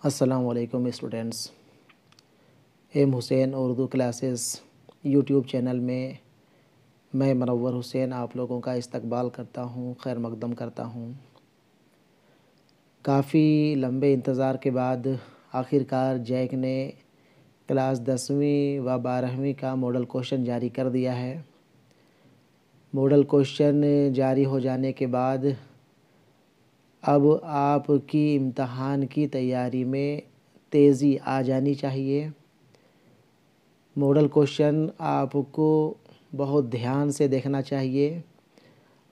अस्सलाम वालेकुम students. M Hussain Urdu classes YouTube channel में मैं मनव्वर हुसैन आप लोगों का इस्तकबाल करता हूँ, खैर मकदम करता हूँ। काफ़ी लंबे इंतज़ार के बाद आखिरकार जैक ने क्लास 10वीं व 12वीं का मॉडल क्वेश्चन जारी कर दिया है। मॉडल क्वेश्चन जारी हो जाने के बाद अब आपकी इम्तहान की तैयारी में तेज़ी आ जानी चाहिए। मॉडल क्वेश्चन आपको बहुत ध्यान से देखना चाहिए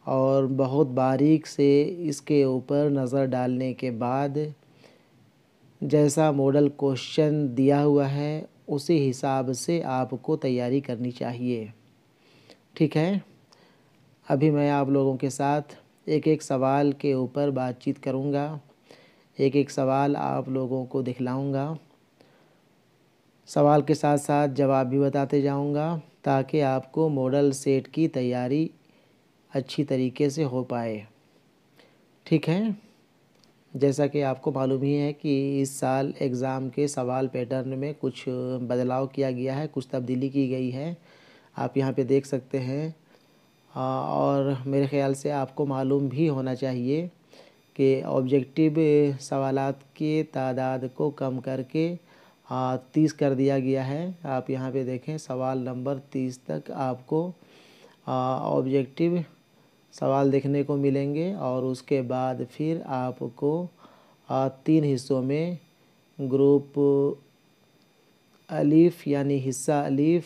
और बहुत बारीक से इसके ऊपर नज़र डालने के बाद जैसा मॉडल क्वेश्चन दिया हुआ है उसी हिसाब से आपको तैयारी करनी चाहिए। ठीक है, अभी मैं आप लोगों के साथ एक एक सवाल के ऊपर बातचीत करूँगा, एक एक सवाल आप लोगों को दिखलाऊँगा, सवाल के साथ साथ जवाब भी बताते जाऊँगा ताकि आपको मॉडल सेट की तैयारी अच्छी तरीके से हो पाए। ठीक है, जैसा कि आपको मालूम ही है कि इस साल एग्ज़ाम के सवाल पैटर्न में कुछ बदलाव किया गया है, कुछ तब्दीली की गई है, आप यहाँ पे देख सकते हैं। और मेरे ख़्याल से आपको मालूम भी होना चाहिए कि ऑब्जेक्टिव सवालात के तादाद को कम करके 30 कर दिया गया है। आप यहाँ पे देखें, सवाल नंबर 30 तक आपको ऑब्जेक्टिव सवाल देखने को मिलेंगे और उसके बाद फिर आपको 3 हिस्सों में ग्रुप अलीफ यानी हिस्सा अलीफ,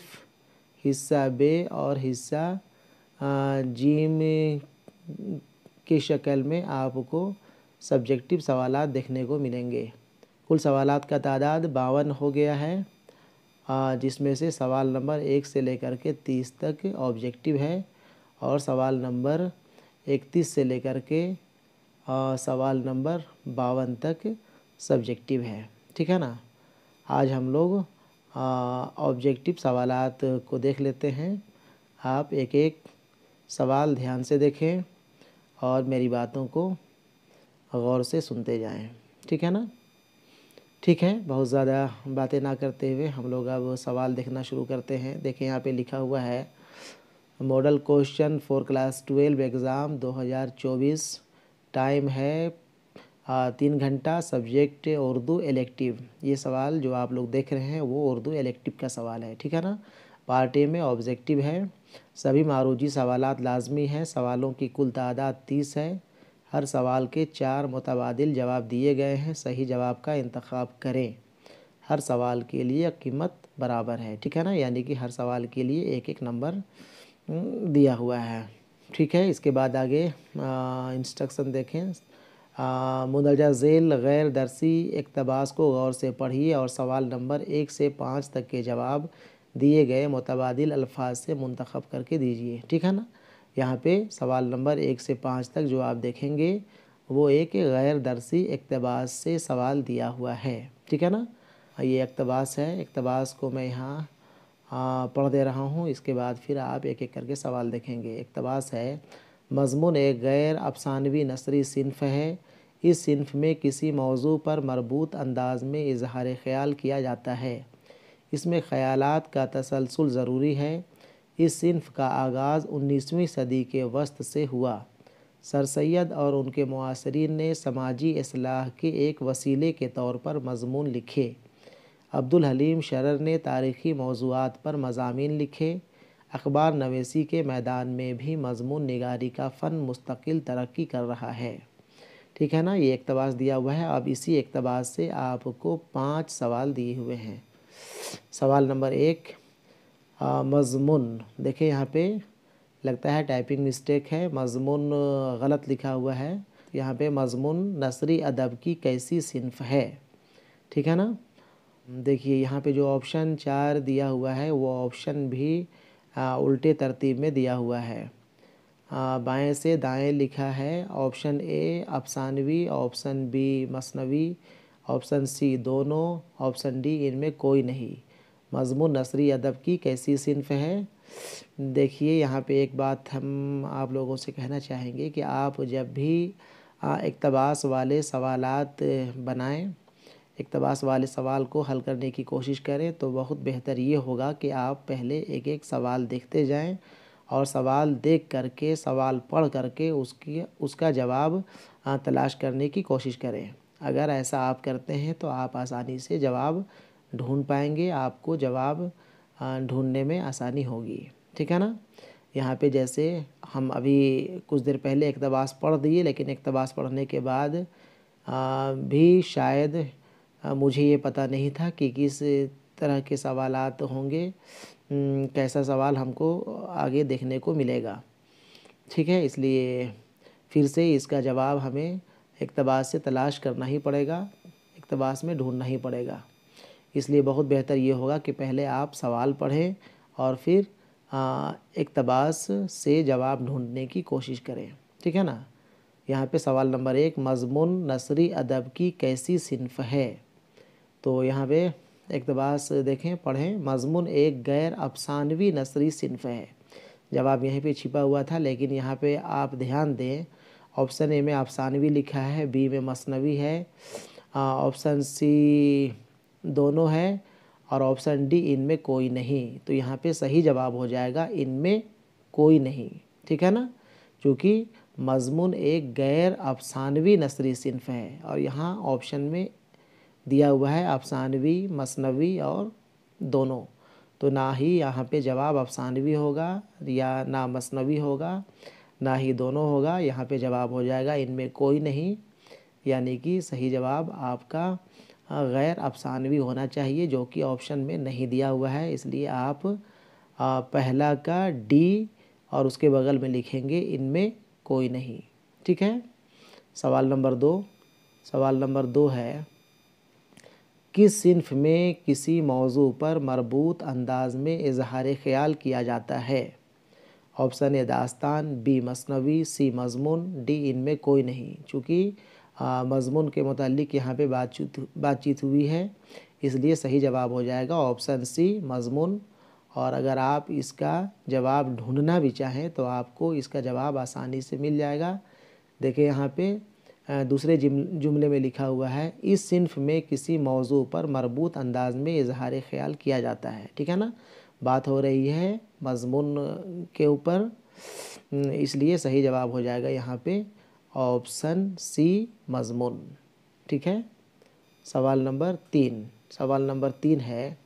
हिस्सा बे और हिस्सा जीम की शक्ल में आपको सब्जेक्टिव सवालात देखने को मिलेंगे। कुल सवालात का तादाद 52 हो गया है, जिसमें से सवाल नंबर 1 से लेकर के 30 तक ऑब्जेक्टिव है और सवाल नंबर 31 से लेकर के सवाल नंबर 52 तक सब्जेक्टिव है। ठीक है ना। आज हम लोग ऑब्जेक्टिव सवालात को देख लेते हैं। आप एक एक सवाल ध्यान से देखें और मेरी बातों को गौर से सुनते जाएं। ठीक है ना। ठीक है, बहुत ज़्यादा बातें ना करते हुए हम लोग अब सवाल देखना शुरू करते हैं। देखें, यहाँ पे लिखा हुआ है model question for class 12 exam 2024। Time है 3 घंटा। Subject Urdu elective. ये सवाल जो आप लोग देख रहे हैं वो उर्दू इलेक्टिव का सवाल है। ठीक है ना। पार्ट ए में ऑब्जेक्टिव है। सभी मारूजी सवालात लाजमी हैं। सवालों की कुल तादाद 30 है। हर सवाल के 4 मुतबादिल जवाब दिए गए हैं। सही जवाब का इंतखाब करें। हर सवाल के लिए कीमत बराबर है। ठीक है ना, यानी कि हर सवाल के लिए एक एक नंबर दिया हुआ है। ठीक है, इसके बाद आगे इंस्ट्रक्शन देखें। मुंदरजा झेल गैर दरसी इक़्तिबास को गौर से पढ़िए और सवाल नंबर 1 से 5 तक के जवाब दिए गए मुतबादिल अल्फाज से मुंतखब करके दीजिए। ठीक है ना। यहाँ पे सवाल नंबर 1 से 5 तक जो आप देखेंगे वो एक गैर दरसी इक़्तिबास से सवाल दिया हुआ है। ठीक है ना। ये इक़्तिबास है, इक़्तिबास को मैं यहाँ पढ़ दे रहा हूँ। इसके बाद फिर आप एक एक करके सवाल देखेंगे। इक़्तिबास है, मज़मून एक गैर अफ़सानवी नसरी सिन्फ़ है। इस सिन्फ़ में किसी मौजू पर मरबूत अंदाज़ में इज़हार ख़याल किया जाता है। इसमें ख़यालात का तसलसल ज़रूरी है। इस सिन्फ़ का आगाज़ 19वीं सदी के वस्त से हुआ। सर सैयद और उनके मुआसरीन ने समाजी इस्लाह के एक वसीले के तौर पर मज़मून लिखे। अब्दुल हलीम शरर ने तारीख़ी मौज़ूआत पर मज़ामीन लिखे। अखबार नवीसी के मैदान में भी मज़मून निगारी का फ़न मुस्तकिल तरक्की कर रहा है। ठीक है ना। ये इक़्तिबास दिया हुआ है। अब इसी इक़्तिबास से आपको 5 सवाल दिए हुए हैं। सवाल नंबर 1, मज़मून। देखिए, यहाँ पे लगता है टाइपिंग मिस्टेक है, मज़मून गलत लिखा हुआ है। यहाँ पे मज़मून नसरी अदब की कैसी सिन्फ़ है। ठीक है ना। देखिए, यहाँ पे जो ऑप्शन 4 दिया हुआ है वो ऑप्शन भी उल्टे तरतीब में दिया हुआ है। बाएं से दाएं लिखा है। ऑप्शन ए अफसानवी, ऑप्शन बी मसनवी, ऑप्शन सी दोनों, ऑप्शन डी इनमें कोई नहीं। मज़मून नसरी अदब की कैसी सिन्फ़ है। देखिए, यहाँ पे एक बात हम आप लोगों से कहना चाहेंगे कि आप जब भी इक़्तिबास वाले सवालात बनाएं इक़्तिबास वाले सवाल को हल करने की कोशिश करें तो बहुत बेहतर ये होगा कि आप पहले एक एक सवाल देखते जाएं और सवाल देख करके, सवाल पढ़ करके उसका जवाब तलाश करने की कोशिश करें। अगर ऐसा आप करते हैं तो आप आसानी से जवाब ढूंढ पाएंगे, आपको जवाब ढूंढने में आसानी होगी। ठीक है ना। यहाँ पे जैसे हम अभी कुछ देर पहले इक़्तिबास पढ़ दिए, लेकिन इक़्तिबास पढ़ने के बाद भी शायद मुझे ये पता नहीं था कि किस तरह के सवालात होंगे, कैसा सवाल हमको आगे देखने को मिलेगा। ठीक है, इसलिए फिर से इसका जवाब हमें इक़्तिबास से तलाश करना ही पड़ेगा, इक़्तिबास में ढूंढना ही पड़ेगा। इसलिए बहुत बेहतर ये होगा कि पहले आप सवाल पढ़ें और फिर इक़्तिबास से जवाब ढूंढने की कोशिश करें। ठीक है ना। यहाँ पे सवाल नंबर 1, मज़मून नसरी अदब की कैसी सिन्फ़ है। तो यहाँ पे इक़्तिबास देखें, पढ़ें। मज़मून एक गैर अफ़सानवी नसरी सिन्फ़ है। जवाब यहीं पे छिपा हुआ था, लेकिन यहाँ पे आप ध्यान दें, ऑप्शन ए में अफ़सानवी लिखा है, बी में मसनवी है, ऑप्शन सी दोनों है और ऑप्शन डी इनमें कोई नहीं। तो यहाँ पे सही जवाब हो जाएगा इनमें कोई नहीं। ठीक है ना, क्योंकि मज़मून एक गैर अफ़सानवी नसरी सिन्फ़ है और यहाँ ऑप्शन में दिया हुआ है अफ़सानवी, मसनवी और दोनों। तो ना ही यहाँ पे जवाब अफ़सानवी होगा या ना मसनवी होगा, ना ही दोनों होगा। यहाँ पे जवाब हो जाएगा इनमें कोई नहीं, यानी कि सही जवाब आपका गैर अफ़सानवी होना चाहिए, जो कि ऑप्शन में नहीं दिया हुआ है। इसलिए आप पहला का डी और उसके बगल में लिखेंगे इनमें कोई नहीं। ठीक है। सवाल नंबर 2, सवाल नंबर 2 है, किस सिन्फ़ में किसी मौजू पर मरबूत अंदाज में इजहार ख़याल किया जाता है। ऑप्शन ए दास्तान, बी मसनवी, सी मज़मून, डी इनमें कोई नहीं। चूँकि मज़मून के मुतालिक यहाँ पे बातचीत हुई है, इसलिए सही जवाब हो जाएगा ऑप्शन सी मज़मून। और अगर आप इसका जवाब ढूंढना भी चाहें तो आपको इसका जवाब आसानी से मिल जाएगा। देखिए यहाँ पे दूसरे जुमले में लिखा हुआ है, इस सिन्फ़ में किसी मौजू पर मरबूत अंदाज में इजहार ख़याल किया जाता है। ठीक है ना, बात हो रही है मज़मून के ऊपर, इसलिए सही जवाब हो जाएगा यहाँ पे ऑप्शन सी मज़मून। ठीक है। सवाल नंबर 3, सवाल नंबर 3 है,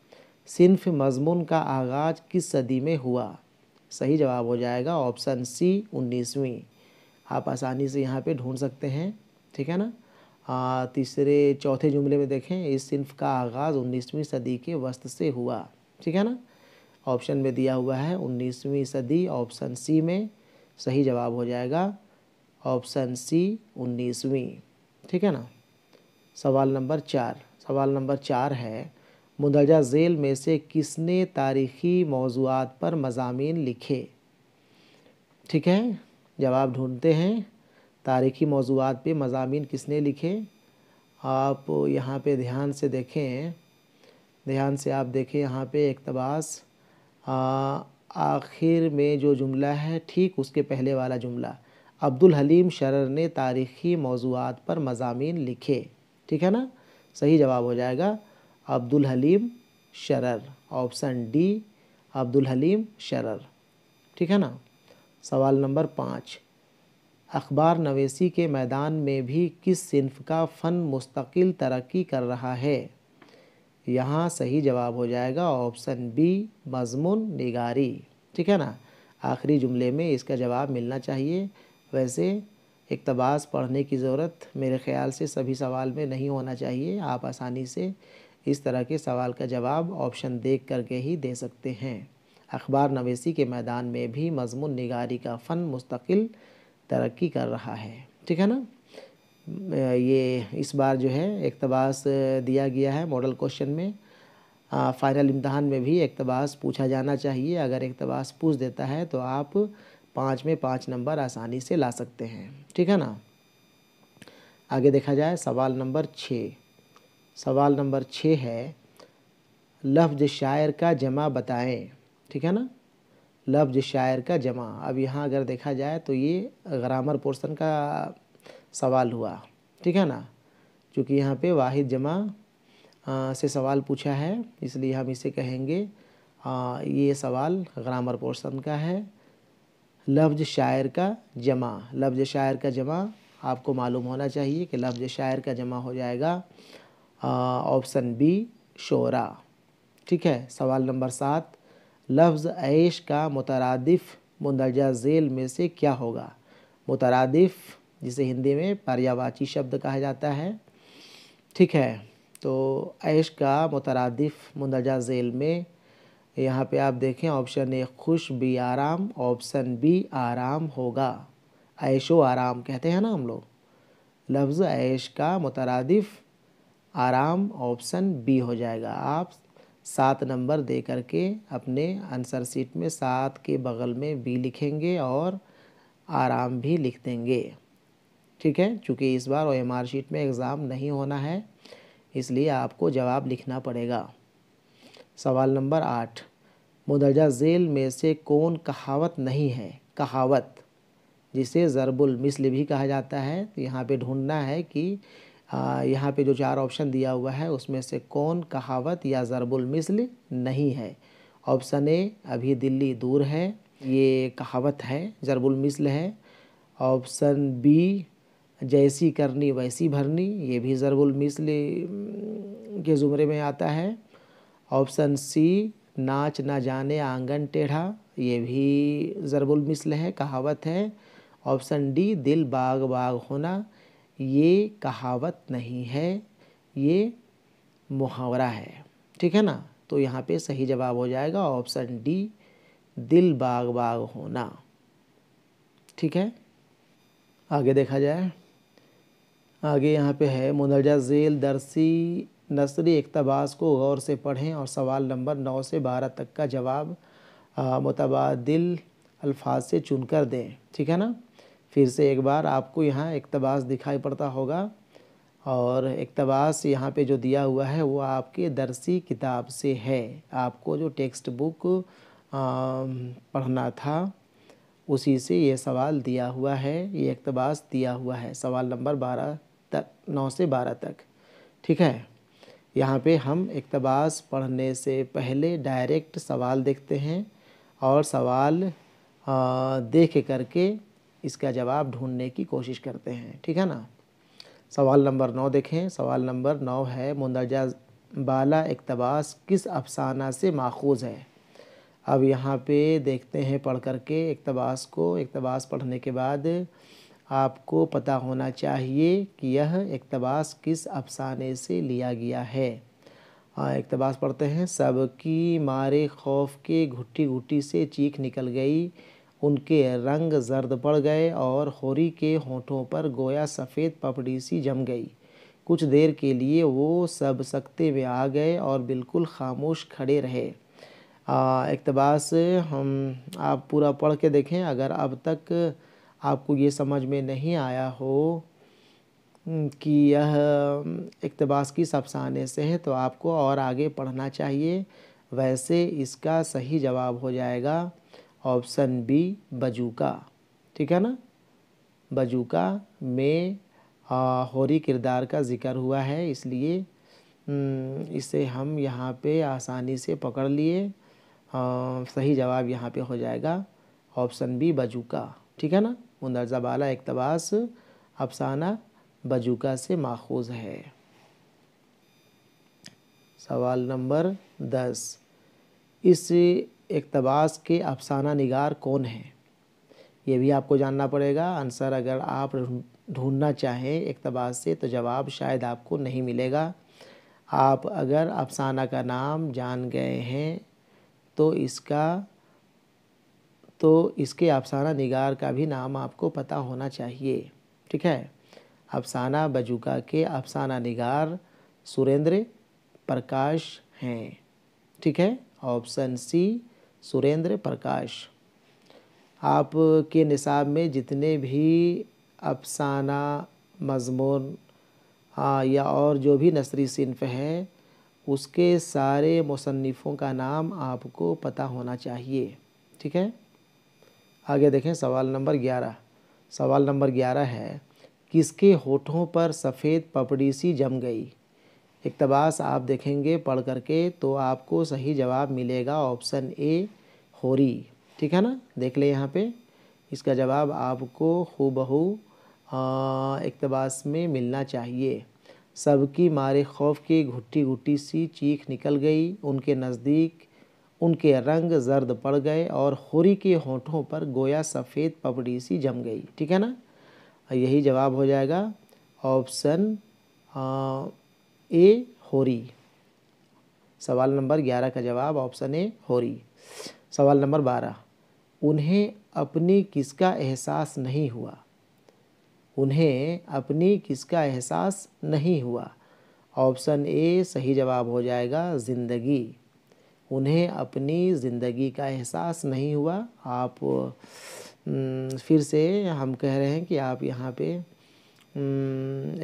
सिन्फ़ मज़मून का आगाज़ किस सदी में हुआ। सही जवाब हो जाएगा ऑप्शन सी 19वीं। आप आसानी से यहाँ पे ढूंढ सकते हैं। ठीक है ना। तीसरे चौथे जुमले में देखें, इस सिन्फ़ का आगाज़ 19वीं सदी के वस्त से हुआ। ठीक है ना, ऑप्शन में दिया हुआ है 19वीं सदी, ऑप्शन सी में सही जवाब हो जाएगा ऑप्शन सी 19वीं। ठीक है ना। सवाल नंबर 4, सवाल नंबर 4 है, मुंदरजा झेल में से किसने तारीख़ी मौज़ूआत पर मज़ामीन लिखे। ठीक है, जवाब ढूंढते हैं, तारीख़ी मौज़ूआत पे मज़ामीन किसने लिखे। आप यहाँ पे ध्यान से देखें, ध्यान से आप देखें यहाँ पे इक़्तिबास आखिर में जो जुमला है, ठीक उसके पहले वाला जुमला, अब्दुल हलीम शरर ने तारीख़ी मौज़ूआत पर मज़ामीन लिखे। ठीक है ना, सही जवाब हो जाएगा अब्दुल हलीम शरर, ऑप्शन डी अब्दुल हलीम शरर। ठीक है ना। सवाल नंबर 5, अखबार नवीसी के मैदान में भी किस सिन्फ़ का फ़न मुस्तकिल तरक्की कर रहा है। यहाँ सही जवाब हो जाएगा ऑप्शन बी मज़मून निगारी। ठीक है ना, आखिरी जुमले में इसका जवाब मिलना चाहिए। वैसे इक़्तिबास पढ़ने की ज़रूरत मेरे ख़्याल से सभी सवाल में नहीं होना चाहिए, आप आसानी से इस तरह के सवाल का जवाब ऑप्शन देख करके ही दे सकते हैं। अखबार नवीसी के मैदान में भी मज़मून निगारी का फ़न मुस्तकिल तरक्की कर रहा है। ठीक है ना। ये इस बार जो है इक़्तिबास दिया गया है मॉडल क्वेश्चन में, फ़ाइनल इम्तहान में भी इक़्तिबास पूछा जाना चाहिए। अगर इक़्तिबास पूछ देता है तो आप 5 में 5 नंबर आसानी से ला सकते हैं। ठीक है ना। आगे देखा जाए, सवाल नंबर 6, सवाल नंबर 6 है, लफ्ज़ शायर का जमा बताएं। ठीक है ना, लफ्ज़ शायर का जमा। अब यहाँ अगर देखा जाए तो ये ग्रामर पोर्शन का सवाल हुआ। ठीक है ना, क्योंकि यहाँ पे वाहिद जमा से सवाल पूछा है, इसलिए हम इसे कहेंगे ये सवाल ग्रामर पोर्शन का है। लफ्ज़ शायर का जमा, लफ्ज़ शायर का जमा आपको मालूम होना चाहिए कि लफ्ज़ शायर का जमा हो जाएगा ऑप्शन बी शोरा। ठीक है। सवाल नंबर 7, लफ्ज़ ऐश का मुतरादिफ मुंदरजा झेल में से क्या होगा। मुतरादिफ जिसे हिंदी में पर्यायवाची शब्द कहा जाता है। ठीक है। तो ऐश का मुतरादिफ मुंदरजा झेल में यहाँ पे आप देखें ऑप्शन ए खुश बी आराम, ऑप्शन बी आराम होगा। ऐशो आराम कहते हैं ना हम लोग। लफ्ज़ ऐश का मुतरादिफ आराम ऑप्शन बी हो जाएगा। आप 7 नंबर दे करके अपने आंसर शीट में 7 के बगल में बी लिखेंगे और आराम भी लिख देंगे। ठीक है। चूँकि इस बार OMR शीट में एग्ज़ाम नहीं होना है, इसलिए आपको जवाब लिखना पड़ेगा। सवाल नंबर 8, मुंदरजा झेल में से कौन कहावत नहीं है। कहावत जिसे ज़रबुल मिस्ल भी कहा जाता है। तो यहाँ पे ढूंढना है कि यहाँ पे जो 4 ऑप्शन दिया हुआ है उसमें से कौन कहावत या ज़रबुल मिस्ल नहीं है। ऑप्शन ए अभी दिल्ली दूर है, ये कहावत है, ज़रबुल मिस्ल है। ऑप्शन बी जैसी करनी वैसी भरनी, ये भी ज़रबुल मिस्ल के ज़ुमरे में आता है। ऑप्शन सी नाच ना जाने आंगन टेढ़ा, ये भी ज़रबुल मिस्ल है, कहावत है। ऑप्शन डी दिल बाग बाग होना, ये कहावत नहीं है, ये मुहावरा है। ठीक है ना। तो यहाँ पे सही जवाब हो जाएगा ऑप्शन डी दिल बाग बाग होना। ठीक है। आगे देखा जाए। आगे यहाँ पे है मुंदरजा झेल दरसी नसरी इक़्तिबास को गौर से पढ़ें और सवाल नंबर 9 से 12 तक का जवाब मुतबादिल अल्फाज से चुनकर दें। ठीक है ना। फिर से एक बार आपको यहाँ इक़्तिबास दिखाई पड़ता होगा और इक़्तिबास यहाँ पे जो दिया हुआ है वो आपके दरसी किताब से है। आपको जो टेक्स्ट बुक पढ़ना था उसी से ये सवाल दिया हुआ है, ये इक़्तिबास दिया हुआ है सवाल नंबर 9 से 12 तक। ठीक है। यहाँ पे हम इक़्तिबास पढ़ने से पहले डायरेक्ट सवाल देखते हैं और सवाल देख करके इसका जवाब ढूंढने की कोशिश करते हैं। ठीक है ना। सवाल नंबर 9 देखें। सवाल नंबर 9 है मुंदरजा बाला इक़्तिबास किस अफसाना से माखूज़ है। अब यहाँ पे देखते हैं पढ़ करके इक़्तिबास को। इक़्तिबास पढ़ने के बाद आपको पता होना चाहिए कि यह इक़्तिबास किस अफसाने से लिया गया है। इक़्तिबास पढ़ते हैं। सबकी मारे खौफ के घुट्टी घुट्टी से चीख निकल गई, उनके रंग जर्द पड़ गए और होरी के होठों पर गोया सफ़ेद पपड़ी सी जम गई। कुछ देर के लिए वो सब सकते में आ गए और बिल्कुल खामोश खड़े रहे। इक़्तिबास हम आप पूरा पढ़ के देखें। अगर अब तक आपको ये समझ में नहीं आया हो कि यह इक़्तिबास किस अफसाने से है तो आपको और आगे पढ़ना चाहिए। वैसे इसका सही जवाब हो जाएगा ऑप्शन बी बजूका। ठीक है ना। बजूका में होरी किरदार का ज़िक्र हुआ है, इसलिए इसे हम यहाँ पे आसानी से पकड़ लिए। सही जवाब यहाँ पे हो जाएगा ऑप्शन बी बजूका। ठीक है ना। मुंदरजा बाला इक़्तिबास अफसाना बजूका से माखूज़ है। सवाल नंबर 10, इस इक़्तिबास के अफसाना निगार कौन है। ये भी आपको जानना पड़ेगा। आंसर अगर आप ढूंढना चाहें इक़्तिबास से तो जवाब शायद आपको नहीं मिलेगा। आप अगर अफसाना का नाम जान गए हैं तो इसके अफसाना निगार का भी नाम आपको पता होना चाहिए। ठीक है। अफसाना बजूका के अफसाना निगार सुरेंद्र प्रकाश हैं। ठीक है। ऑप्शन सी सुरेंद्र प्रकाश। आपके निसाब में जितने भी अफसाना मज़मून या और जो भी नसरी सिन्फ़ है उसके सारे मुसन्निफ़ों का नाम आपको पता होना चाहिए। ठीक है। आगे देखें सवाल नंबर 11। सवाल नंबर 11 है किसके होठों पर सफ़ेद पपड़ी सी जम गई। इक़्तिबास आप देखेंगे पढ़ करके तो आपको सही जवाब मिलेगा ऑप्शन ए होरी। ठीक है ना, देख ले यहाँ पे इसका जवाब आपको हूबहू इक़्तिबास में मिलना चाहिए। सबकी मारे खौफ की घुट्टी घुट्टी सी चीख निकल गई, उनके नज़दीक उनके रंग जर्द पड़ गए और होरी के होठों पर गोया सफ़ेद पपड़ी सी जम गई। ठीक है ना, यही जवाब हो जाएगा ऑप्शन ए होरी। सवाल नंबर 11 का जवाब ऑप्शन ए होरी। सवाल नंबर 12, उन्हें अपनी किसका एहसास नहीं हुआ? उन्हें अपनी किसका एहसास नहीं हुआ? ऑप्शन ए सही जवाब हो जाएगा ज़िंदगी। उन्हें अपनी ज़िंदगी का एहसास नहीं हुआ। आप फिर से हम कह रहे हैं कि आप यहाँ पे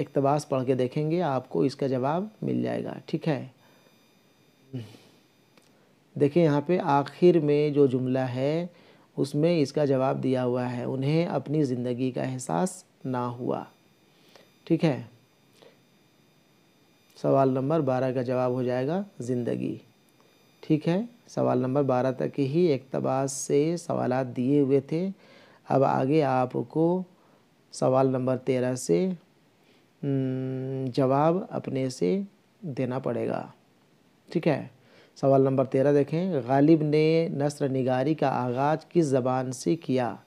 इक़्तिबास पढ़ के देखेंगे, आपको इसका जवाब मिल जाएगा। ठीक है, देखिए यहाँ पे आखिर में जो जुमला है उसमें इसका जवाब दिया हुआ है, उन्हें अपनी ज़िंदगी का एहसास ना हुआ। ठीक है, सवाल नंबर 12 का जवाब हो जाएगा ज़िंदगी। ठीक है, सवाल नंबर 12 तक ही इक़्तिबास से सवालात दिए हुए थे। अब आगे आपको सवाल नंबर 13 से जवाब अपने से देना पड़ेगा। ठीक है, सवाल नंबर 13 देखें, गालिब ने नस्र निगारी का आगाज़ किस ज़बान से किया?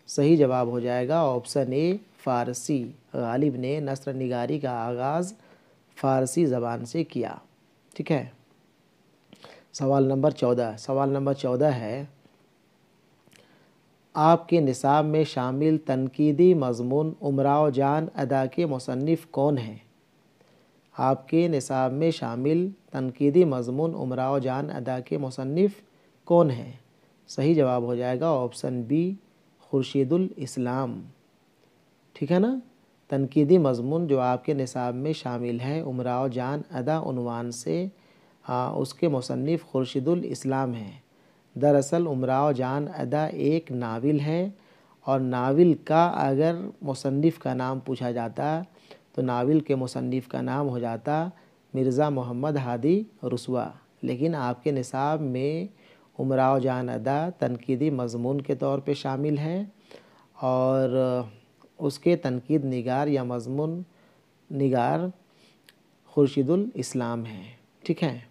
सही जवाब हो जाएगा ऑप्शन ए फ़ारसी। गालिब ने नस्र निगारी का आगाज़ फ़ारसी ज़बान से किया। ठीक है, सवाल नंबर 14। सवाल नंबर 14 है, आपके निसाब में शामिल तनकीदी मज़मून उमराव जान अदा के मुसन्निफ़ कौन हैं? आपके निसाब में शामिल तनकीदी मज़मून उमराव जान अदा के मुसन्निफ़ कौन हैं? सही जवाब हो जाएगा ऑप्शन बी खुर्शीदुल इस्लाम। ठीक है ना, तनकीदी मज़मून जो आपके निसाब में शामिल है उमराव जान अदा उन्वान से उसके मुसन्निफ़ खुर्शीदुल इस्लाम हैं। दरअसल उमराव जान अदा एक नाविल है और नाविल का अगर मुसन्निफ़ का नाम पूछा जाता तो नाविल के मुसन्निफ़ का नाम हो जाता मिर्ज़ा मोहम्मद हादी रुस्वा। लेकिन आपके निसाब में उमराव जान अदा तनकीदी मज़मून के तौर पे शामिल है और उसके तनकीद निगार या मज़मून निगार खुर्शीदुल इस्लाम है। ठीक है,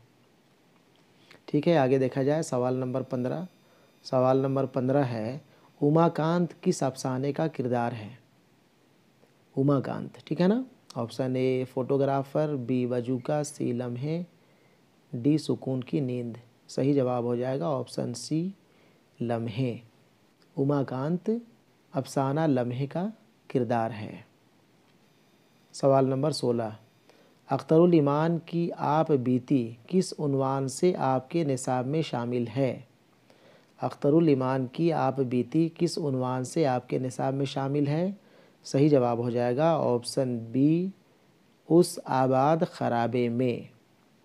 ठीक है, आगे देखा जाए सवाल नंबर 15। सवाल नंबर 15 है, उमाकांत किस अफसाने का किरदार है? उमाकांत। ठीक है ना, ऑप्शन ए फ़ोटोग्राफ़र, बी वजूका, सी लम्हे, डी सुकून की नींद। सही जवाब हो जाएगा ऑप्शन सी लम्हे। उमाकांत अफसाना लम्हे का किरदार है। सवाल नंबर 16, अख्तरुल ईमान की आप बीती किस उन्वान से आपके निसाब में शामिल है? अख्तरुल ईमान की आप बीती किस उन्वान से आपके निसाब में शामिल है? सही जवाब हो जाएगा ऑप्शन बी उस आबाद खराबे में।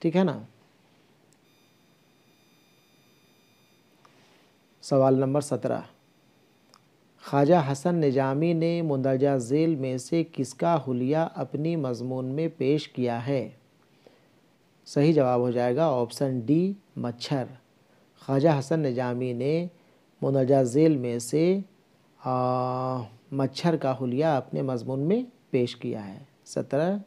ठीक है ना, सवाल नंबर 17, ख्वाजा हसन निजामी ने मुंदरजा झेल में से किसका हुलिया अपनी मज़मून में पेश किया है? सही जवाब हो जाएगा ऑप्शन डी मच्छर। ख्वाजा हसन निजामी ने मुंदरजा झेल में से मच्छर का हुलिया अपने मज़मून में पेश किया है। 17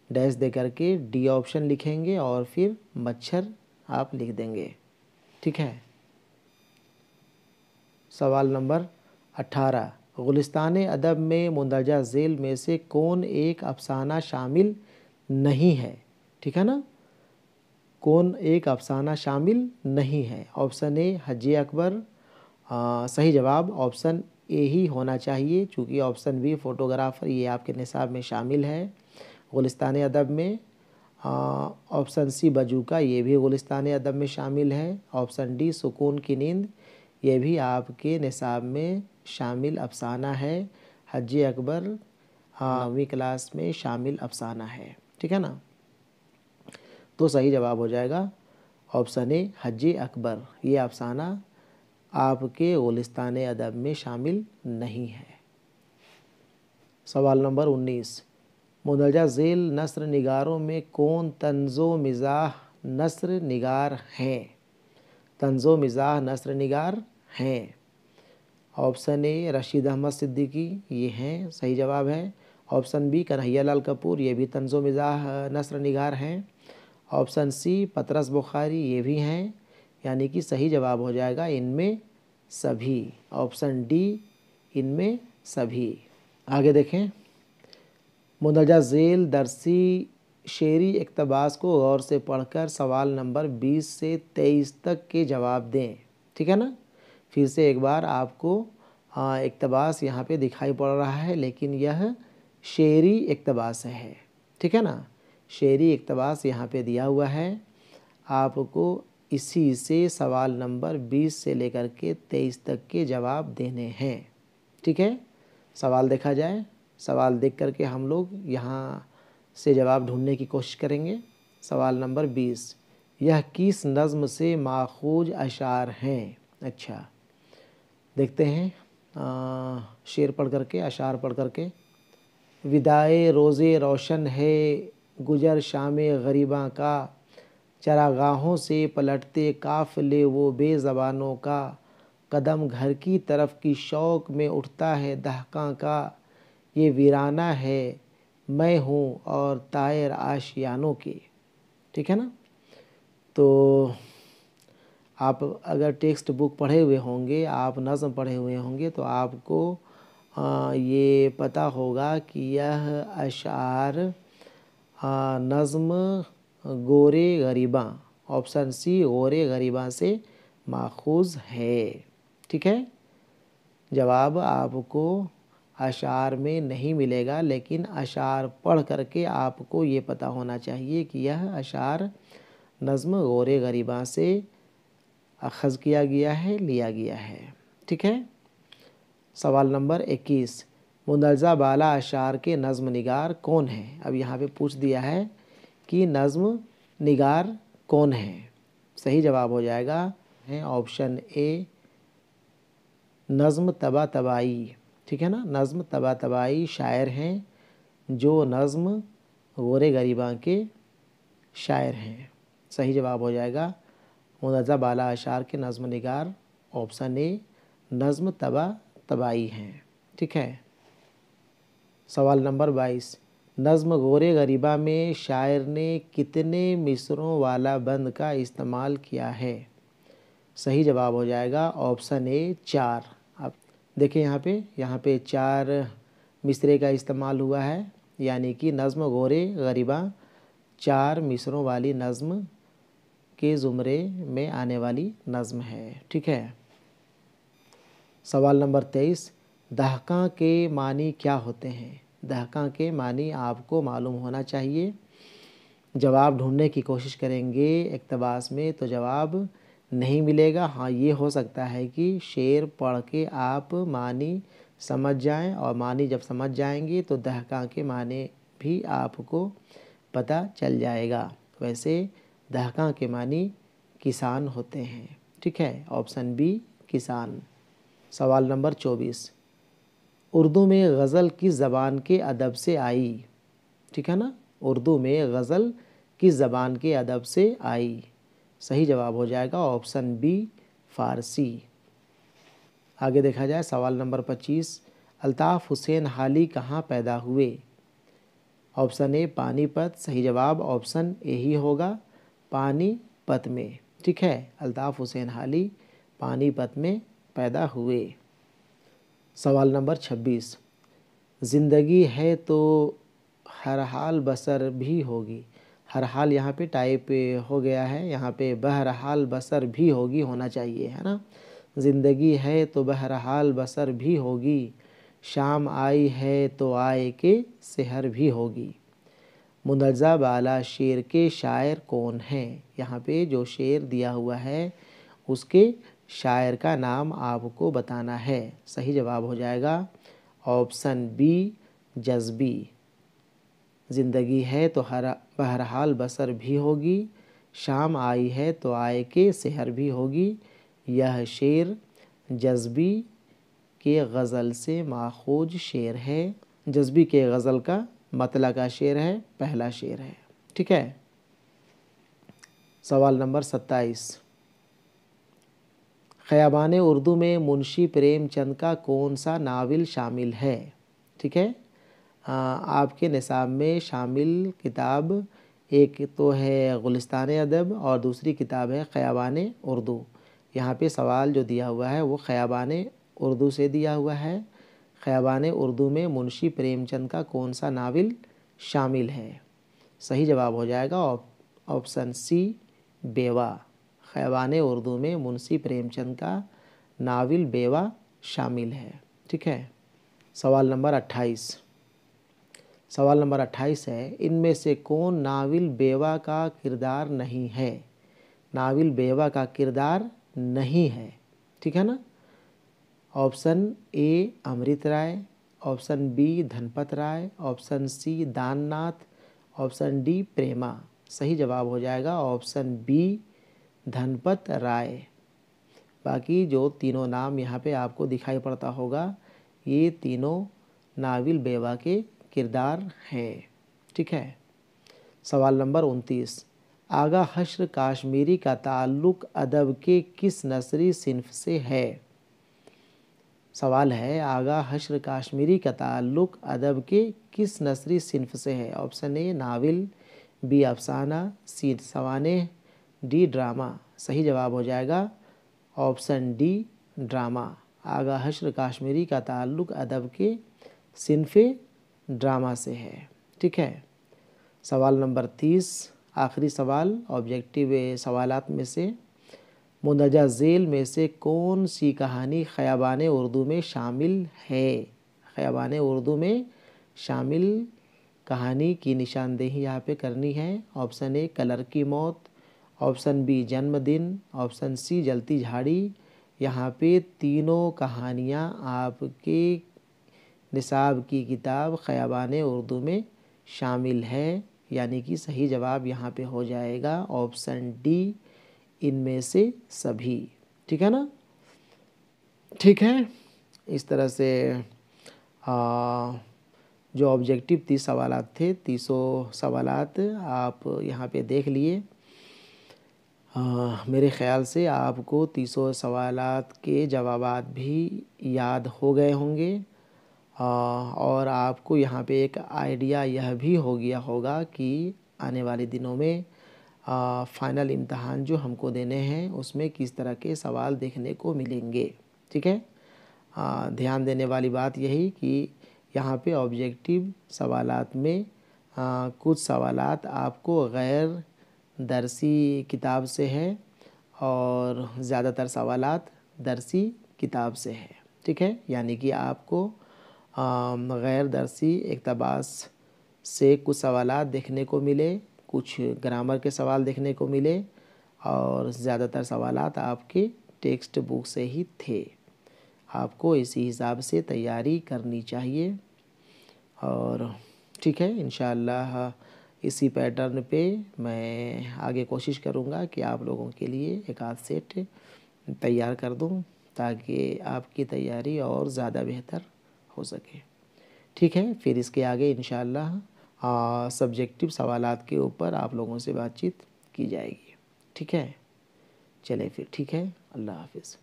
डैश दे करके डी ऑप्शन लिखेंगे और फिर मच्छर आप लिख देंगे। ठीक है, सवाल नंबर 18, गुलिस्तान अदब में मुंदरजा झेल में से कौन एक अफसाना शामिल नहीं है? ठीक है ना, कौन एक अफसाना शामिल नहीं है? ऑप्शन ए हज्जे अकबर। सही जवाब ऑप्शन ए ही होना चाहिए, चूँकि ऑप्शन बी फ़ोटोग्राफ़र ये आपके निसाब में शामिल है गुलिस्तान अदब में। ऑप्शन सी बजूका ये भी गुलिस्तान अदब में शामिल है। ऑप्शन डी सुकून की नींद ये भी आपके निसाब में शामिल अफसाना है। हज्जे अकबर 9वीं क्लास में शामिल अफसाना है। ठीक है ना, तो सही जवाब हो जाएगा ऑप्शन ए हज्जे अकबर, ये अफसाना आपके गुलिस्तान अदब में शामिल नहीं है। सवाल नंबर 19, मुंदरजा झेल नस्र निगारों में कौन तंज़ो मिज़ाह नस्र निगार हैं? तंज़ो मिज़ाह नस्र निगार हैं। ऑप्शन ए रशीद अहमद सिद्दीकी, ये हैं, सही जवाब है। ऑप्शन बी कन्हैया लाल कपूर, ये भी तंज़ो मिज़ाह नस्र निगार हैं। ऑप्शन सी पतरस बुखारी, ये भी हैं, यानी कि सही जवाब हो जाएगा इनमें सभी। ऑप्शन डी इनमें सभी। आगे देखें, मुंदरजा झेल दरसी शेरी इक़्तिबास को गौर से पढ़कर सवाल नंबर 20 से 23 तक के जवाब दें। ठीक है ना। फिर से एक बार आपको इक़्तिबास यहाँ पे दिखाई पड़ रहा है, लेकिन यह शेरी इक़्तिबास है। ठीक है ना। शेरी इक़्तिबास यहाँ पे दिया हुआ है। आपको इसी से सवाल नंबर 20 से लेकर के 23 तक के जवाब देने हैं। ठीक है। सवाल देखा जाए, सवाल देख करके हम लोग यहाँ से जवाब ढूंढने की कोशिश करेंगे। सवाल नंबर 20, यह किस नज़्म से माखूज अशार हैं? अच्छा, देखते हैं शेर पढ़ करके, अशार पढ़ करके। विदाए रोज़े रोशन है गुजर शामे गरीबां का, चरागाहों से पलटते काफ़िले वो बेज़बानों का, कदम घर की तरफ की शौक़ में उठता है दहकां का, ये वीराना है मैं हूँ और तायर आशियानों के। ठीक है ना। तो आप अगर टेक्स्ट बुक पढ़े हुए होंगे, आप नज़्म पढ़े हुए होंगे, तो आपको ये पता होगा कि यह अशार नज़्म गोरे गरीबां, ऑप्शन सी गोरे गरीबां से माखूज़ है। ठीक है। जवाब आपको अशार में नहीं मिलेगा, लेकिन अशार पढ़ करके आपको ये पता होना चाहिए कि यह अशार नज़्म गोरे गरीबां से अख़ज़ किया गया है, लिया गया है। ठीक है। सवाल नंबर 21, मुंदरजा बाला अशार के नज़्म निगार कौन है? अब यहाँ पे पूछ दिया है कि नज़्म निगार कौन है। सही जवाब हो जाएगा है ऑप्शन ए नज़्म तबा तबाई। ठीक है ना। नज़्म तबा तबाई शायर हैं जो नज़्म गोरे गरीबां के शायर हैं। सही जवाब हो जाएगा मुंदरजा बाला अशार के नज़्म निगार ऑप्शन ए नज़्म तबा तबाई हैं। ठीक है। सवाल नंबर 22, नज़्म गोरे गरीबा में शायर ने कितने मिसरों वाला बंद का इस्तेमाल किया है? सही जवाब हो जाएगा ऑप्शन ए 4। अब देखिए यहाँ पे 4 मिसरे का इस्तेमाल हुआ है, यानी कि नज़्म गोरे गरीबा 4 मिसरों वाली नज़्म के ज़ुमरे में आने वाली नज़्म है। ठीक है। सवाल नंबर 23, दहकां के मानी क्या होते हैं? दहकां के मानी आपको मालूम होना चाहिए। जवाब ढूंढने की कोशिश करेंगे इक़्तिबास में तो जवाब नहीं मिलेगा। हाँ, ये हो सकता है कि शेर पढ़ के आप मानी समझ जाएं, और मानी जब समझ जाएंगे तो दहकां के माने भी आपको पता चल जाएगा। वैसे दहकां के मानी किसान होते हैं। ठीक है। ऑप्शन बी किसान। सवाल नंबर 24, उर्दू में गज़ल किस ज़बान के अदब से आई? ठीक है ना। उर्दू में गज़ल किस ज़बान के अदब से आई? सही जवाब हो जाएगा ऑप्शन बी फ़ारसी। आगे देखा जाए सवाल नंबर 25, अल्ताफ़ हुसैन हाली कहाँ पैदा हुए? Option A Panipat. सही जवाब ऑप्शन ए ही होगा, पानीपत में। ठीक है। अल्ताफ़ हुसैन हाली पानीपत में पैदा हुए। सवाल नंबर 26, ज़िंदगी है तो हर हाल बसर भी होगी। हर हाल यहाँ पे टाइप हो गया है, यहाँ पे बहरहाल बसर भी होगी होना चाहिए, है ना। ज़िंदगी है तो बहरहाल बसर भी होगी, शाम आई है तो आए के सेहर भी होगी। मुंदरजा बाला शेर के शायर कौन हैं? यहाँ पे जो शेर दिया हुआ है उसके शायर का नाम आपको बताना है। सही जवाब हो जाएगा ऑप्शन बी जज़्बी। ज़िंदगी है तो बहरहाल बसर भी होगी, शाम आई है तो आए के सेहर भी होगी। यह शेर जज़्बी के गज़ल से माखूज शेर है। जज़्बी के गज़ल का मतला का शेर है, पहला शेर है। ठीक है। सवाल नंबर 27, ख़याबान उर्दू में मुंशी प्रेमचंद का कौन सा नावल शामिल है? ठीक है। आपके निसाब में शामिल किताब एक तो है गुलिस्तान अदब और दूसरी किताब है ख़याबान उर्दू। यहाँ पे सवाल जो दिया हुआ है वो ख़याबान उर्दू से दिया हुआ है। ख़याबान उर्दू में मुंशी प्रेमचंद का कौन सा नावल शामिल है? सही जवाब हो जाएगा ऑप्शन सी, बेवा। ख़याबान उर्दू में मुंशी प्रेमचंद का नावल बेवा शामिल है। ठीक है। सवाल नंबर 28, सवाल नंबर 28 है, इनमें से कौन नावल बेवा का किरदार नहीं है? नावल बेवा का किरदार नहीं है। ठीक है ना। Option A Amrit Rai, option B Dhanpat Rai, option C Dannath, option D Prema. सही जवाब हो जाएगा ऑप्शन बी धनपत राय। बाकी जो तीनों नाम यहाँ पे आपको दिखाई पड़ता होगा ये तीनों नावल बेवा के किरदार हैं। ठीक है। सवाल नंबर 29, आगा हश्र काश्मीरी का ताल्लुक़ अदब के किस नस्री सिन्फ से है? सवाल है आगा हश्र काश्मीरी का ताल्लुक़ अदब के किस नस्री सिन्फ से है? ऑप्शन ए नावल, बी अफसाना, सी सवानेह, डी ड्रामा। सही जवाब हो जाएगा ऑप्शन डी ड्रामा। आगा हश्र काश्मीरी का ताल्लुक़ अदब के सिन्फ़ ड्रामा से है। ठीक है। सवाल नंबर 30, आखिरी सवाल ऑब्जेक्टिव सवालात में से, मुंदरजा झेल में से कौन सी कहानी ख़याबान उर्दू में शामिल है? ख़याबान उर्दू में शामिल कहानी की निशानदेही यहाँ पे करनी है। ऑप्शन ए कलर की मौत, ऑप्शन बी जन्मदिन, ऑप्शन सी जलती झाड़ी। यहाँ पे तीनों कहानियाँ आपके निसाब की किताब ख़याबान उर्दू में शामिल है, यानी कि सही जवाब यहाँ पे हो जाएगा ऑप्शन डी, इनमें से सभी। ठीक है ना। ठीक है। इस तरह से जो ऑब्जेक्टिव 30 सवालात थे, 30 सवालात आप यहाँ पे देख लिए। मेरे ख़्याल से आपको 30 सवालात के जवाबात भी याद हो गए होंगे और आपको यहाँ पे एक आइडिया यह भी हो गया होगा कि आने वाले दिनों में फ़ाइनल इम्तहान जो हमको देने हैं उसमें किस तरह के सवाल देखने को मिलेंगे। ठीक है। ध्यान देने वाली बात यही कि यहाँ पे ऑब्जेक्टिव सवालात में कुछ सवालात आपको गैर दरसी किताब से है और ज़्यादातर सवालात दरसी किताब से है। ठीक है। यानी कि आपको गैर दरसी इक़्तिबास से कुछ सवालात देखने को मिले, कुछ ग्रामर के सवाल देखने को मिले और ज़्यादातर सवालात आपके टेक्स्ट बुक से ही थे। आपको इसी हिसाब से तैयारी करनी चाहिए और ठीक है, इंशाअल्लाह इसी पैटर्न पे मैं आगे कोशिश करूँगा कि आप लोगों के लिए एक आध सेट तैयार कर दूँ ताकि आपकी तैयारी और ज़्यादा बेहतर हो सके। ठीक है। फिर इसके आगे इंशाअल्लाह सब्जेक्टिव सवालात के ऊपर आप लोगों से बातचीत की जाएगी। ठीक है। चलें फिर। ठीक है। अल्लाह हाफ़िज़।